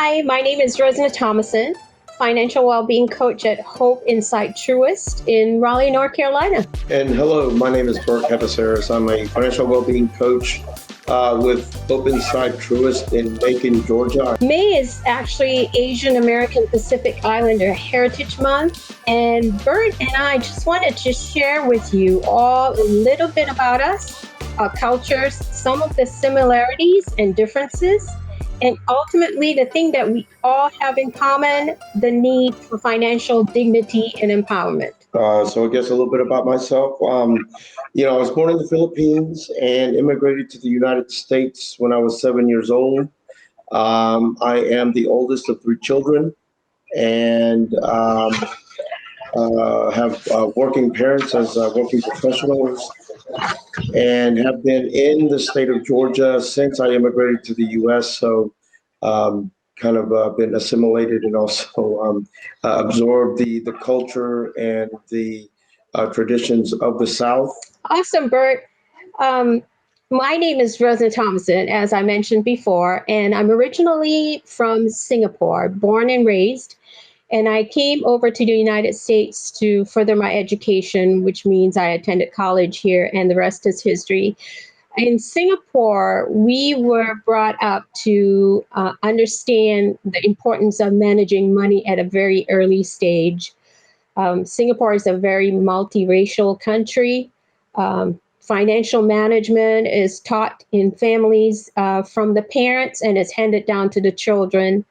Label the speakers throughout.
Speaker 1: Hi, my name is Rosnah Thomason, financial well-being coach at Hope Inside Truist in Raleigh, North Carolina.
Speaker 2: And hello, my name is Bert. I'm a financial well-being coach with Hope Inside Truist in Macon, Georgia.
Speaker 1: May is actually Asian American Pacific Islander Heritage Month, and Bert and I just wanted to share with you all a little bit about us, our cultures, some of the similarities and differences, and ultimately the thing that we all have in common, the need for financial dignity and empowerment.
Speaker 2: So I guess a little bit about myself. I was born in the Philippines and immigrated to the United States when I was 7 years old. I am the oldest of three children and have working parents as working professionals and have been in the state of Georgia since I immigrated to the U.S. So kind of been assimilated and also absorbed the culture and the traditions of the South.
Speaker 1: Awesome, Bert. My name is Rosnah Thomason, as I mentioned before, and I'm originally from Singapore, born and raised. And I came over to the United States to further my education, which means I attended college here, and the rest is history. In Singapore, we were brought up to understand the importance of managing money at a very early stage. Singapore is a very multiracial country. Financial management is taught in families from the parents and is handed down to the children.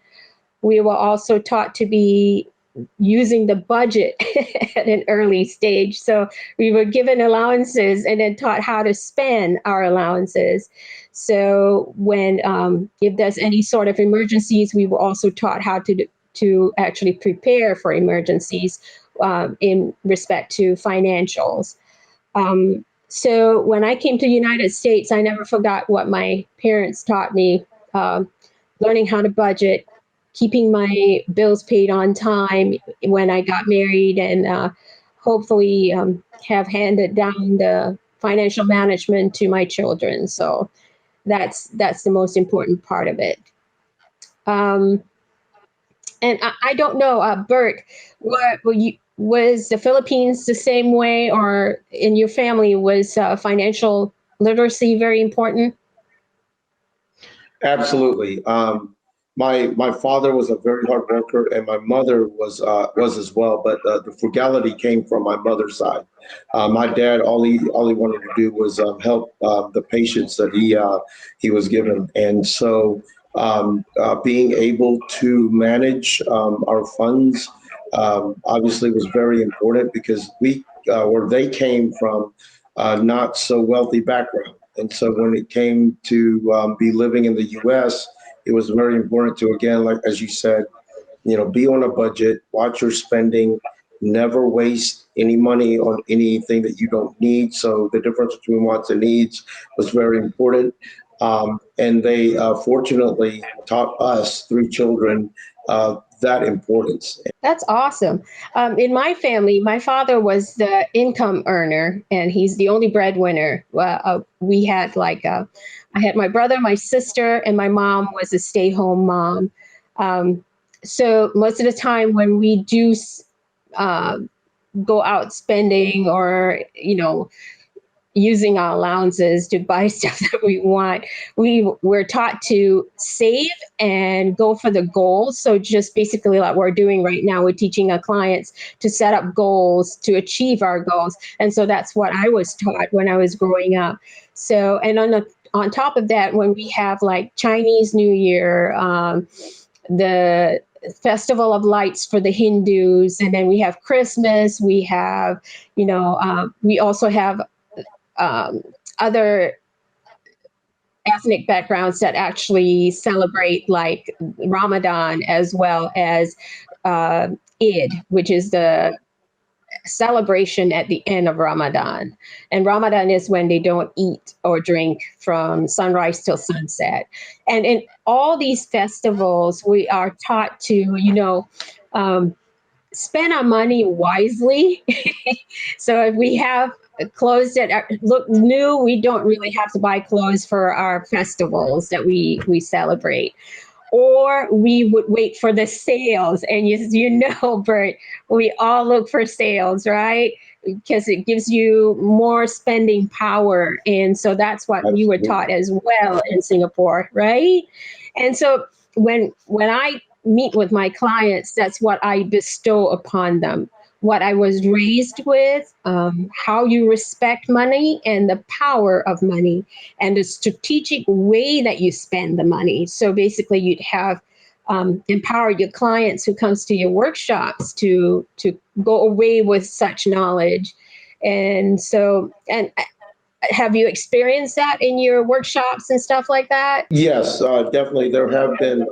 Speaker 1: We were also taught to be using the budget at an early stage. So we were given allowances and then taught how to spend our allowances. So when if there's any sort of emergencies, we were also taught how to actually prepare for emergencies in respect to financials. So when I came to the United States, I never forgot what my parents taught me, learning how to budget, keeping my bills paid on time when I got married, and hopefully have handed down the financial management to my children. So that's the most important part of it. And I don't know, Bert, was the Philippines the same way, or in your family was financial literacy very important?
Speaker 2: Absolutely. My father was a very hard worker, and my mother was as well. But the frugality came from my mother's side. My dad, all he wanted to do was help the patients that he was given, and so being able to manage our funds obviously was very important because they came from not so wealthy background, and so when it came to be living in the U.S. it was very important to, again, like as you said, be on a budget, watch your spending, never waste any money on anything that you don't need. So the difference between wants and needs was very important. And they fortunately taught us three children that importance.
Speaker 1: That's awesome. In my family, my father was the income earner, and he's the only breadwinner. We had I had my brother, my sister, and my mom was a stay-home mom. So most of the time when we do go out spending or, using our allowances to buy stuff that we want, we're taught to save and go for the goals. So just basically like we're doing right now, we're teaching our clients to set up goals to achieve our goals. And so that's what I was taught when I was growing up. So, and on top of that, when we have like Chinese New Year, the Festival of Lights for the Hindus, and then we have Christmas, we have, we also have other ethnic backgrounds that actually celebrate like Ramadan, as well as Eid, which is the celebration at the end of Ramadan. And Ramadan is when they don't eat or drink from sunrise till sunset. And in all these festivals, we are taught to, spend our money wisely. So if we have clothes that look new, we don't really have to buy clothes for our festivals that we celebrate. or we would wait for the sales. And you know, Bert, we all look for sales, right? Because it gives you more spending power. And so that's what we were
Speaker 2: Absolutely.
Speaker 1: taught as well in Singapore, right? And so when I meet with my clients, that's what I bestow upon them. What I was raised with, how you respect money and the power of money, and the strategic way that you spend the money. So basically, you'd have empower your clients who comes to your workshops to go away with such knowledge. And so, and have you experienced that in your workshops and stuff like that?
Speaker 2: Yes, definitely. There have been,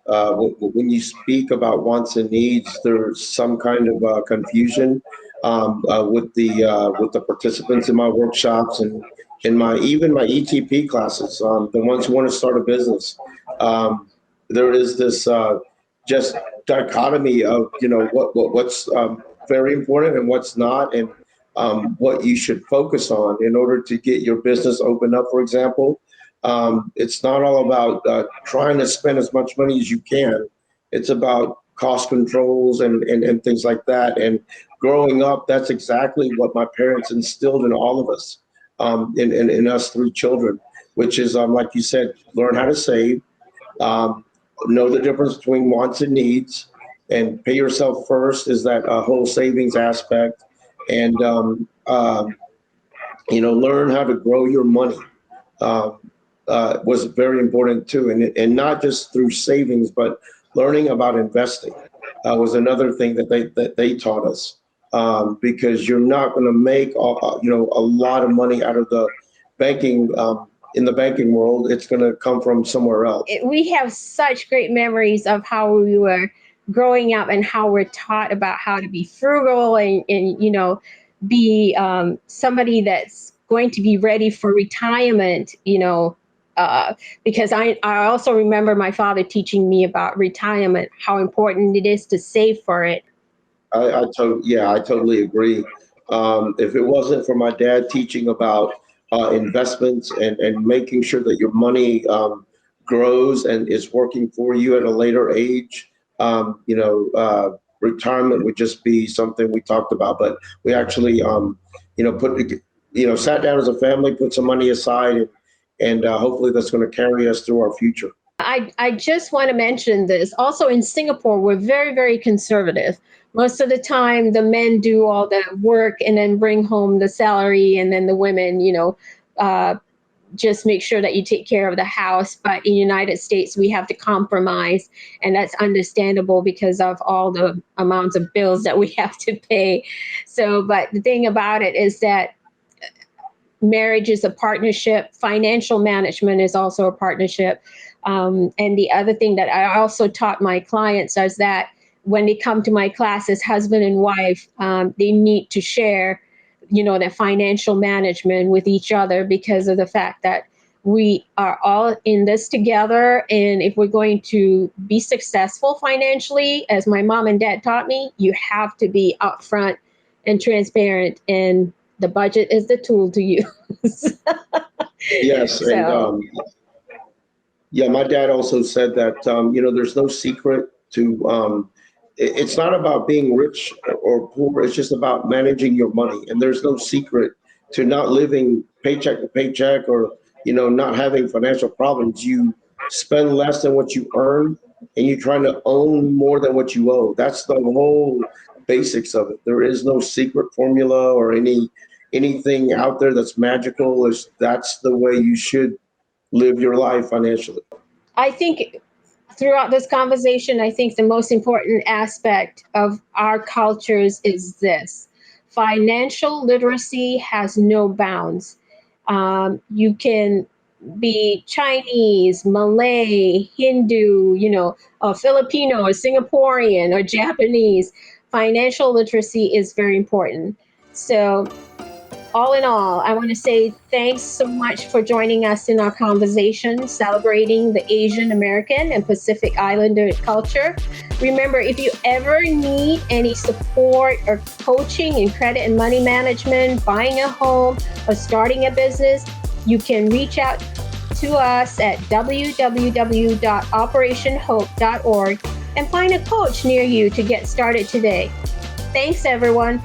Speaker 2: when you speak about wants and needs, there's some kind of confusion with the participants in my workshops and in my even my ETP classes, the ones who want to start a business. There is this just dichotomy of what's very important and what's not, and what you should focus on in order to get your business opened up, for example. It's not all about trying to spend as much money as you can. It's about cost controls and things like that. And growing up, that's exactly what my parents instilled in all of us, in us three children, which is, like you said, learn how to save, um, know the difference between wants and needs, and pay yourself first is that whole savings aspect. And, learn how to grow your money. Um, was very important too, and not just through savings, but learning about investing was another thing that they taught us. Because you're not going to make a lot of money out of the banking in the banking world. It's going to come from somewhere else.
Speaker 1: We have such great memories of how we were growing up and how we're taught about how to be frugal and be somebody that's going to be ready for retirement, because I also remember my father teaching me about retirement, how important it is to save for it.
Speaker 2: I totally agree. If it wasn't for my dad teaching about investments and making sure that your money grows and is working for you at a later age, retirement would just be something we talked about. But we actually, sat down as a family, put some money aside, and hopefully that's going to carry us through our future.
Speaker 1: I just want to mention this. Also in Singapore, we're very, very conservative. Most of the time, the men do all the work and then bring home the salary, and then the women, uh, just make sure that you take care of the house. But in the United States, we have to compromise, and that's understandable because of all the amounts of bills that we have to pay. So, but the thing about it is that marriage is a partnership. Financial management is also a partnership. And the other thing that I also taught my clients is that when they come to my classes, husband and wife, they need to share, their financial management with each other, because of the fact that we are all in this together. And if we're going to be successful financially, as my mom and dad taught me, you have to be upfront and transparent. And the budget is the tool to use.
Speaker 2: Yes, and
Speaker 1: So
Speaker 2: yeah, my dad also said that there's no secret to. It's not about being rich or poor. It's just about managing your money, and there's no secret to not living paycheck to paycheck or not having financial problems. You spend less than what you earn, and you're trying to own more than what you owe. That's the whole basics of it. There is no secret formula or anything out there that's magical. That's the way you should live your life financially.
Speaker 1: I think throughout this conversation, I think the most important aspect of our cultures is this: financial literacy has no bounds. You can be Chinese, Malay, Hindu, Filipino or Singaporean or Japanese. Financial literacy is very important. So all in all, I want to say thanks so much for joining us in our conversation celebrating the Asian American and Pacific Islander culture. Remember, if you ever need any support or coaching in credit and money management, buying a home, or starting a business, you can reach out to to us at www.operationhope.org and find a coach near you to get started today. Thanks, everyone.